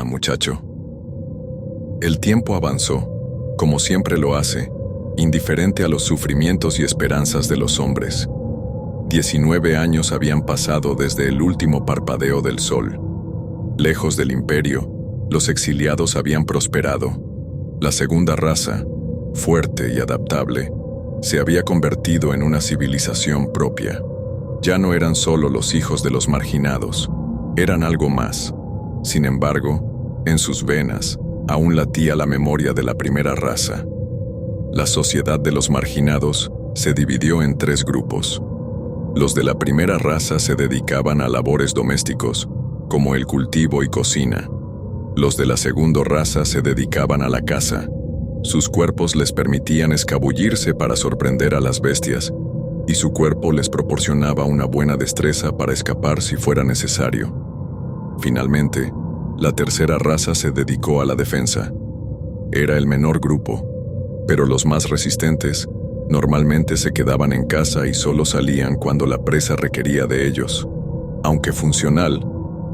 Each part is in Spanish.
muchacho. El tiempo avanzó, como siempre lo hace, indiferente a los sufrimientos y esperanzas de los hombres. 19 años habían pasado desde el último parpadeo del sol. Lejos del imperio, los exiliados habían prosperado. La segunda raza, fuerte y adaptable, se había convertido en una civilización propia. Ya no eran solo los hijos de los marginados, eran algo más. Sin embargo, en sus venas aún latía la memoria de la primera raza. La sociedad de los marginados se dividió en 3 grupos. Los de la primera raza se dedicaban a labores domésticos, como el cultivo y cocina. Los de la segunda raza se dedicaban a la caza. Sus cuerpos les permitían escabullirse para sorprender a las bestias, y su cuerpo les proporcionaba una buena destreza para escapar si fuera necesario. Finalmente, la tercera raza se dedicó a la defensa. Era el menor grupo, pero los más resistentes normalmente se quedaban en casa y solo salían cuando la presa requería de ellos. Aunque funcional,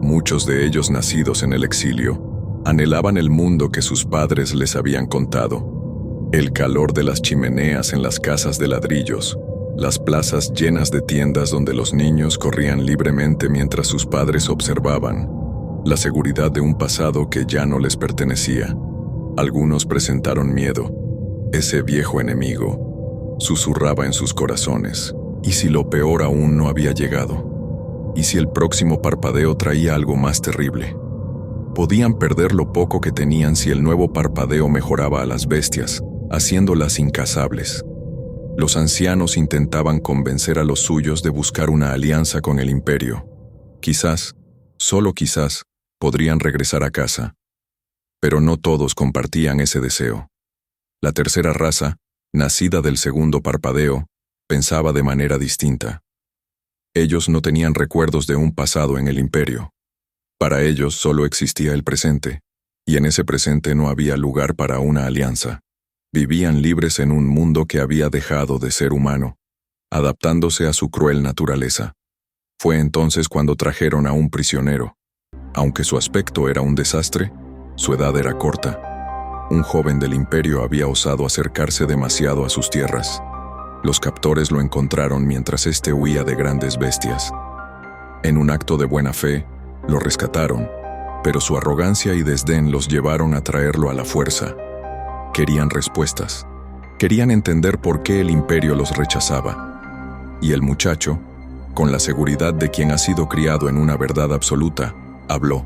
muchos de ellos nacidos en el exilio anhelaban el mundo que sus padres les habían contado. El calor de las chimeneas en las casas de ladrillos, las plazas llenas de tiendas donde los niños corrían libremente mientras sus padres observaban, la seguridad de un pasado que ya no les pertenecía. Algunos presentaron miedo. Ese viejo enemigo susurraba en sus corazones. ¿Y si lo peor aún no había llegado? ¿Y si el próximo parpadeo traía algo más terrible? Podían perder lo poco que tenían si el nuevo parpadeo mejoraba a las bestias, haciéndolas incazables. Los ancianos intentaban convencer a los suyos de buscar una alianza con el imperio. Quizás, solo quizás, podrían regresar a casa. Pero no todos compartían ese deseo. La tercera raza, nacida del segundo parpadeo, pensaba de manera distinta. Ellos no tenían recuerdos de un pasado en el imperio. Para ellos solo existía el presente, y en ese presente no había lugar para una alianza. Vivían libres en un mundo que había dejado de ser humano, adaptándose a su cruel naturaleza. Fue entonces cuando trajeron a un prisionero. Aunque su aspecto era un desastre, su edad era corta. Un joven del imperio había osado acercarse demasiado a sus tierras. Los captores lo encontraron mientras éste huía de grandes bestias. En un acto de buena fe, lo rescataron, pero su arrogancia y desdén los llevaron a traerlo a la fuerza. Querían respuestas. Querían entender por qué el imperio los rechazaba. Y el muchacho, con la seguridad de quien ha sido criado en una verdad absoluta, habló.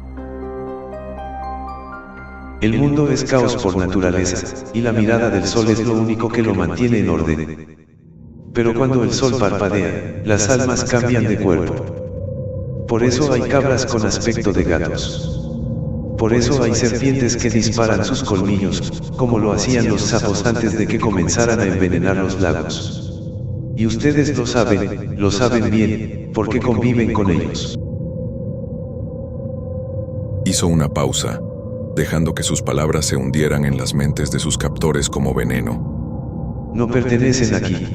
El mundo es caos por naturaleza, y la mirada del sol es lo único que lo mantiene en orden. Pero cuando el sol parpadea, las almas cambian de cuerpo. Por eso hay cabras con aspecto de gatos. Por eso hay serpientes que disparan sus colmillos, como lo hacían los sapos antes de que comenzaran a envenenar los lagos. Y ustedes lo saben bien, porque conviven con ellos. Hizo una pausa, dejando que sus palabras se hundieran en las mentes de sus captores como veneno. No pertenecen aquí.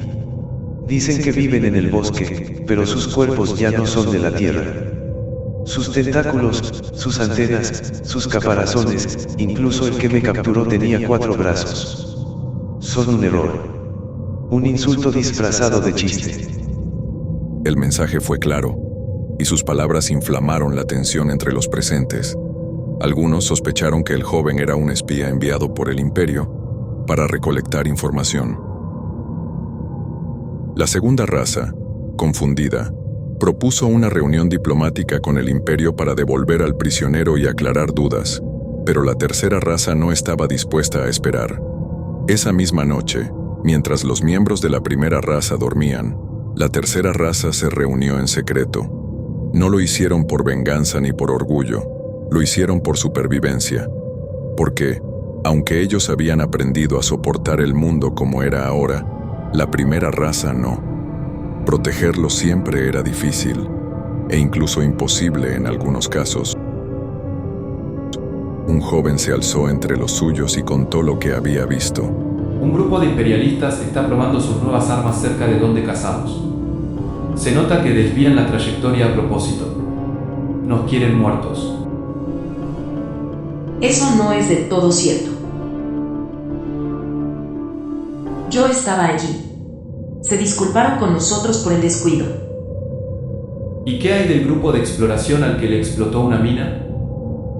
Dicen que viven en el bosque, pero sus cuerpos ya no son de la tierra. Sus tentáculos, sus antenas, sus caparazones, incluso el que me capturó tenía 4 brazos. Son un error. Un insulto disfrazado de chiste. El mensaje fue claro, y sus palabras inflamaron la tensión entre los presentes. Algunos sospecharon que el joven era un espía enviado por el imperio para recolectar información. La segunda raza, confundida, propuso una reunión diplomática con el imperio para devolver al prisionero y aclarar dudas, pero la tercera raza no estaba dispuesta a esperar. Esa misma noche, mientras los miembros de la primera raza dormían, la tercera raza se reunió en secreto. No lo hicieron por venganza ni por orgullo, lo hicieron por supervivencia. Porque, aunque ellos habían aprendido a soportar el mundo como era ahora, la primera raza no. Protegerlo siempre era difícil, e incluso imposible en algunos casos. Un joven se alzó entre los suyos y contó lo que había visto. Un grupo de imperialistas está probando sus nuevas armas cerca de donde cazamos. Se nota que desvían la trayectoria a propósito. Nos quieren muertos. Eso no es del todo cierto. Yo estaba allí. Se disculparon con nosotros por el descuido. ¿Y qué hay del grupo de exploración al que le explotó una mina?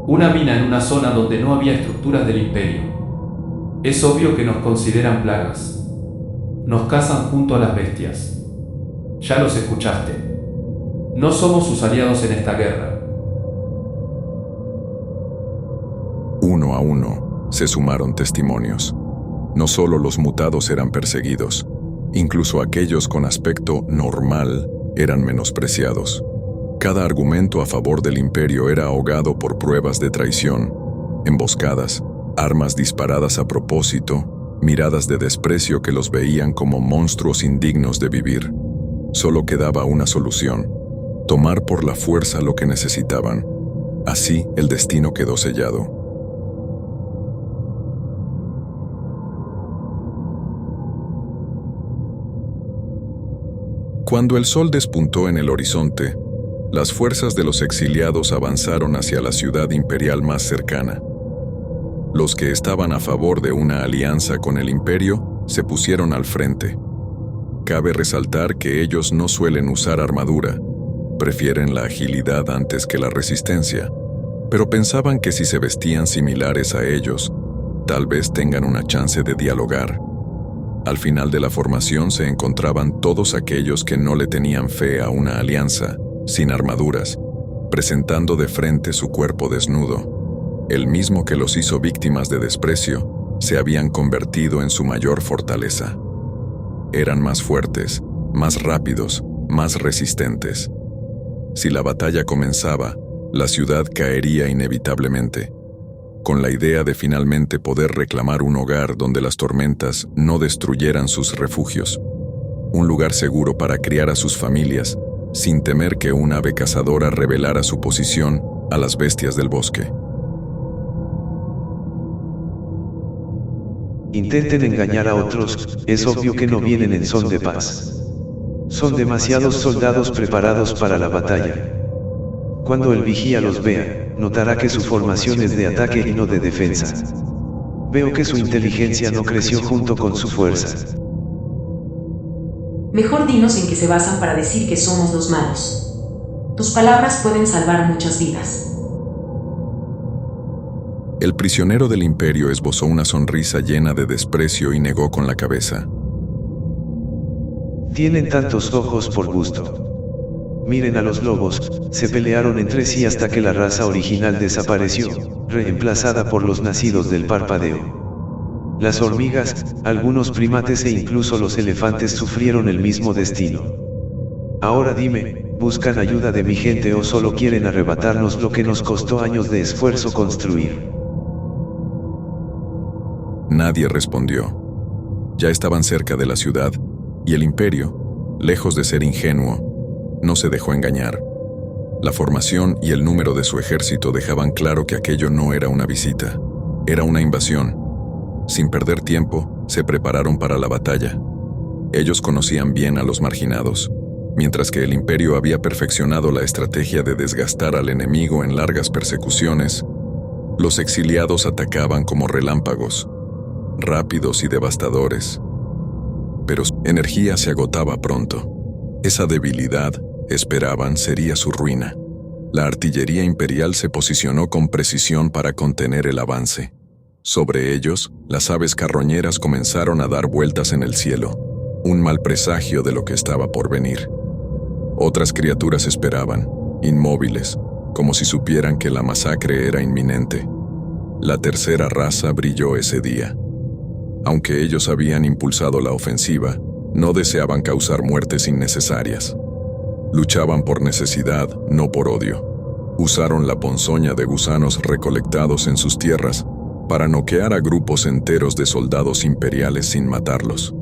Una mina en una zona donde no había estructuras del Imperio. Es obvio que nos consideran plagas. Nos cazan junto a las bestias. Ya los escuchaste. No somos sus aliados en esta guerra. Uno a uno se sumaron testimonios. No solo los mutados eran perseguidos, incluso aquellos con aspecto normal eran menospreciados. Cada argumento a favor del Imperio era ahogado por pruebas de traición, emboscadas, armas disparadas a propósito, miradas de desprecio que los veían como monstruos indignos de vivir. Solo quedaba una solución: tomar por la fuerza lo que necesitaban. Así el destino quedó sellado. Cuando el sol despuntó en el horizonte, las fuerzas de los exiliados avanzaron hacia la ciudad imperial más cercana. Los que estaban a favor de una alianza con el Imperio se pusieron al frente. Cabe resaltar que ellos no suelen usar armadura, prefieren la agilidad antes que la resistencia, pero pensaban que si se vestían similares a ellos, tal vez tengan una chance de dialogar. Al final de la formación se encontraban todos aquellos que no le tenían fe a una alianza, sin armaduras, presentando de frente su cuerpo desnudo. El mismo que los hizo víctimas de desprecio, se habían convertido en su mayor fortaleza. Eran más fuertes, más rápidos, más resistentes. Si la batalla comenzaba, la ciudad caería inevitablemente, con la idea de finalmente poder reclamar un hogar donde las tormentas no destruyeran sus refugios, un lugar seguro para criar a sus familias, sin temer que un ave cazadora revelara su posición a las bestias del bosque. Intenten engañar a otros, es obvio que no vienen en son de paz. Son demasiados soldados preparados para la batalla. Cuando el vigía los vea, notará que su formación es de ataque y no de defensa. Veo que su inteligencia no creció junto con su fuerza. Mejor dinos en qué se basan para decir que somos los malos. Tus palabras pueden salvar muchas vidas. El prisionero del Imperio esbozó una sonrisa llena de desprecio y negó con la cabeza. Tienen tantos ojos por gusto. Miren a los lobos, se pelearon entre sí hasta que la raza original desapareció, reemplazada por los nacidos del parpadeo. Las hormigas, algunos primates e incluso los elefantes sufrieron el mismo destino. Ahora dime, ¿buscan ayuda de mi gente o solo quieren arrebatarnos lo que nos costó años de esfuerzo construir? Nadie respondió. Ya estaban cerca de la ciudad, y el Imperio, lejos de ser ingenuo, no se dejó engañar. La formación y el número de su ejército dejaban claro que aquello no era una visita, era una invasión. Sin perder tiempo, se prepararon para la batalla. Ellos conocían bien a los marginados, mientras que el Imperio había perfeccionado la estrategia de desgastar al enemigo en largas persecuciones. Los exiliados atacaban como relámpagos, rápidos y devastadores. Pero su energía se agotaba pronto. Esa debilidad, esperaban, sería su ruina. La artillería imperial se posicionó con precisión para contener el avance. Sobre ellos, las aves carroñeras comenzaron a dar vueltas en el cielo, un mal presagio de lo que estaba por venir. Otras criaturas esperaban, inmóviles, como si supieran que la masacre era inminente. La tercera raza brilló ese día. Aunque ellos habían impulsado la ofensiva, no deseaban causar muertes innecesarias. Luchaban por necesidad, no por odio. Usaron la ponzoña de gusanos recolectados en sus tierras para noquear a grupos enteros de soldados imperiales sin matarlos.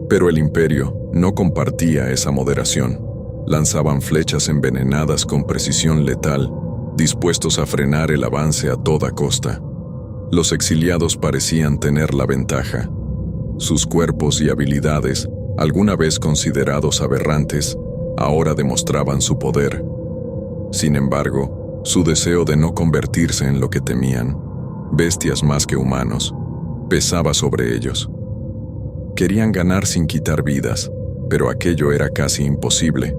Pero el Imperio no compartía esa moderación. Lanzaban flechas envenenadas con precisión letal, dispuestos a frenar el avance a toda costa. Los exiliados parecían tener la ventaja. Sus cuerpos y habilidades, alguna vez considerados aberrantes, ahora demostraban su poder. Sin embargo, su deseo de no convertirse en lo que temían bestias más que humanos, pesaba sobre ellos. Querían ganar sin quitar vidas, pero aquello era casi imposible.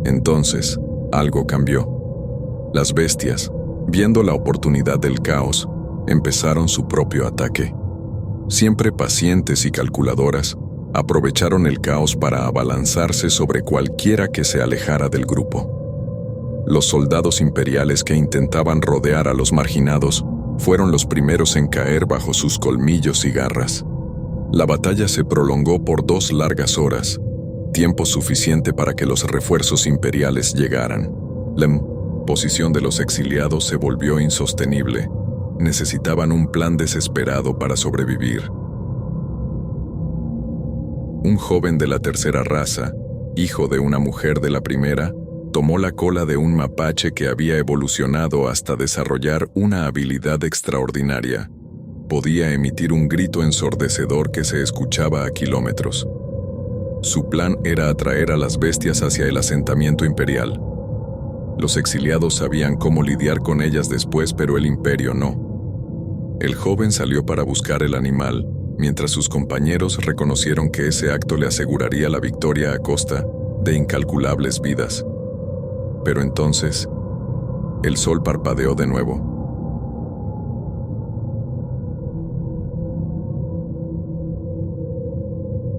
Entonces, algo cambió. Las bestias, viendo la oportunidad del caos, empezaron su propio ataque. Siempre pacientes y calculadoras, aprovecharon el caos para abalanzarse sobre cualquiera que se alejara del grupo. Los soldados imperiales que intentaban rodear a los marginados fueron los primeros en caer bajo sus colmillos y garras. La batalla se prolongó por 2 largas horas, tiempo suficiente para que los refuerzos imperiales llegaran. La posición de los exiliados se volvió insostenible. Necesitaban un plan desesperado para sobrevivir. Un joven de la tercera raza, hijo de una mujer de la primera, tomó la cola de un mapache que había evolucionado hasta desarrollar una habilidad extraordinaria. Podía emitir un grito ensordecedor que se escuchaba a kilómetros. Su plan era atraer a las bestias hacia el asentamiento imperial. Los exiliados sabían cómo lidiar con ellas después, pero el imperio no. El joven salió para buscar el animal, mientras sus compañeros reconocieron que ese acto le aseguraría la victoria a costa de incalculables vidas. Pero entonces, el sol parpadeó de nuevo.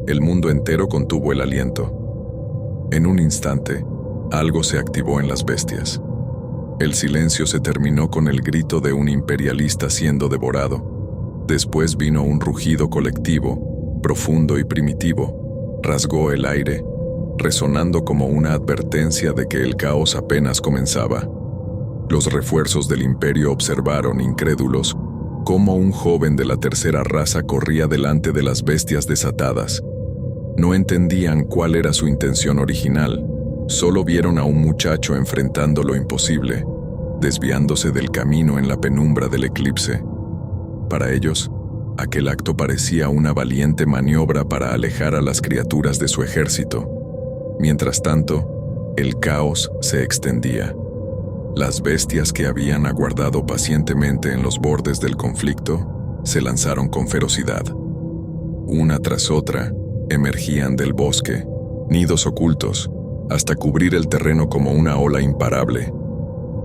El mundo entero contuvo el aliento. En un instante, algo se activó en las bestias. El silencio se terminó con el grito de un imperialista siendo devorado. Después vino un rugido colectivo, profundo y primitivo. Rasgó el aire, resonando como una advertencia de que el caos apenas comenzaba. Los refuerzos del imperio observaron, incrédulos, cómo un joven de la tercera raza corría delante de las bestias desatadas. No entendían cuál era su intención original, solo vieron a un muchacho enfrentando lo imposible, desviándose del camino en la penumbra del eclipse. Para ellos, aquel acto parecía una valiente maniobra para alejar a las criaturas de su ejército. Mientras tanto, el caos se extendía. Las bestias que habían aguardado pacientemente en los bordes del conflicto se lanzaron con ferocidad. Una tras otra, emergían del bosque, nidos ocultos, hasta cubrir el terreno como una ola imparable.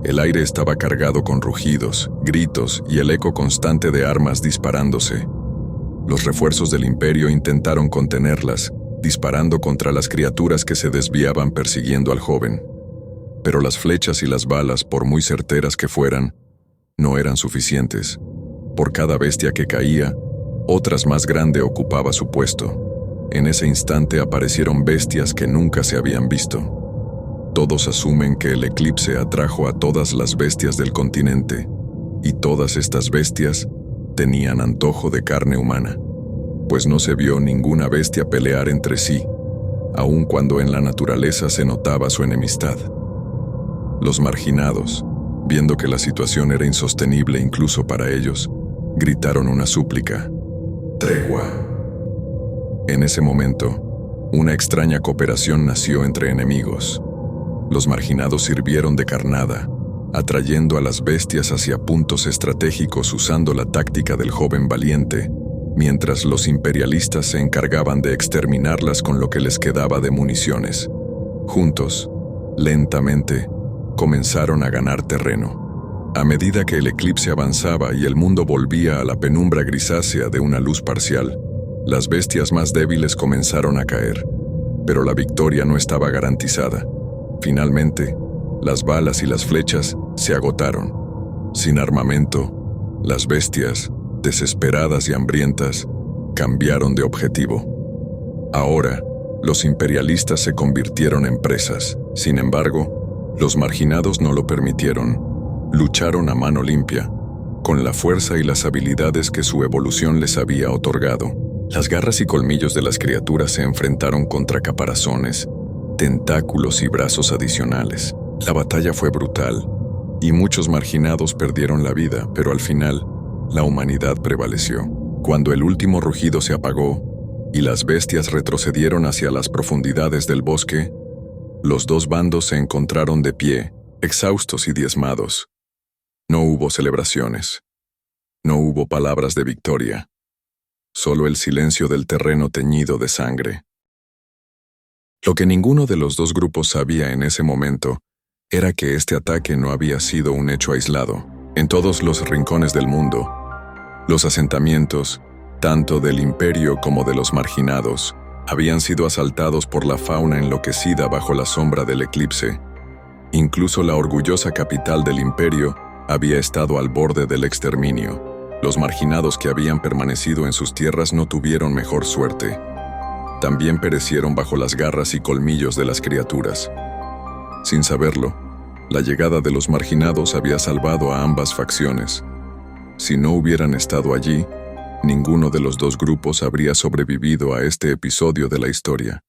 El aire estaba cargado con rugidos, gritos y el eco constante de armas disparándose. Los refuerzos del imperio intentaron contenerlas, disparando contra las criaturas que se desviaban persiguiendo al joven. Pero las flechas y las balas, por muy certeras que fueran, no eran suficientes. Por cada bestia que caía, otras más grande ocupaba su puesto. En ese instante aparecieron bestias que nunca se habían visto. Todos asumen que el eclipse atrajo a todas las bestias del continente, y todas estas bestias tenían antojo de carne humana, pues no se vio ninguna bestia pelear entre sí, aun cuando en la naturaleza se notaba su enemistad. Los marginados, viendo que la situación era insostenible incluso para ellos, gritaron una súplica: «¡Tregua!». En ese momento, una extraña cooperación nació entre enemigos. Los marginados sirvieron de carnada, atrayendo a las bestias hacia puntos estratégicos usando la táctica del joven valiente, mientras los imperialistas se encargaban de exterminarlas con lo que les quedaba de municiones. Juntos, lentamente, comenzaron a ganar terreno. A medida que el eclipse avanzaba y el mundo volvía a la penumbra grisácea de una luz parcial, las bestias más débiles comenzaron a caer, pero la victoria no estaba garantizada. Finalmente, las balas y las flechas se agotaron. Sin armamento, las bestias, desesperadas y hambrientas, cambiaron de objetivo. Ahora, los imperialistas se convirtieron en presas. Sin embargo, los marginados no lo permitieron. Lucharon a mano limpia, con la fuerza y las habilidades que su evolución les había otorgado. Las garras y colmillos de las criaturas se enfrentaron contra caparazones, tentáculos y brazos adicionales. La batalla fue brutal, y muchos marginados perdieron la vida, pero al final, la humanidad prevaleció. Cuando el último rugido se apagó, y las bestias retrocedieron hacia las profundidades del bosque, los dos bandos se encontraron de pie, exhaustos y diezmados. No hubo celebraciones. No hubo palabras de victoria, solo el silencio del terreno teñido de sangre. Lo que ninguno de los dos grupos sabía en ese momento era que este ataque no había sido un hecho aislado. En todos los rincones del mundo, los asentamientos, tanto del imperio como de los marginados, habían sido asaltados por la fauna enloquecida bajo la sombra del eclipse. Incluso la orgullosa capital del imperio había estado al borde del exterminio. Los marginados que habían permanecido en sus tierras no tuvieron mejor suerte. También perecieron bajo las garras y colmillos de las criaturas. Sin saberlo, la llegada de los marginados había salvado a ambas facciones. Si no hubieran estado allí, ninguno de los dos grupos habría sobrevivido a este episodio de la historia.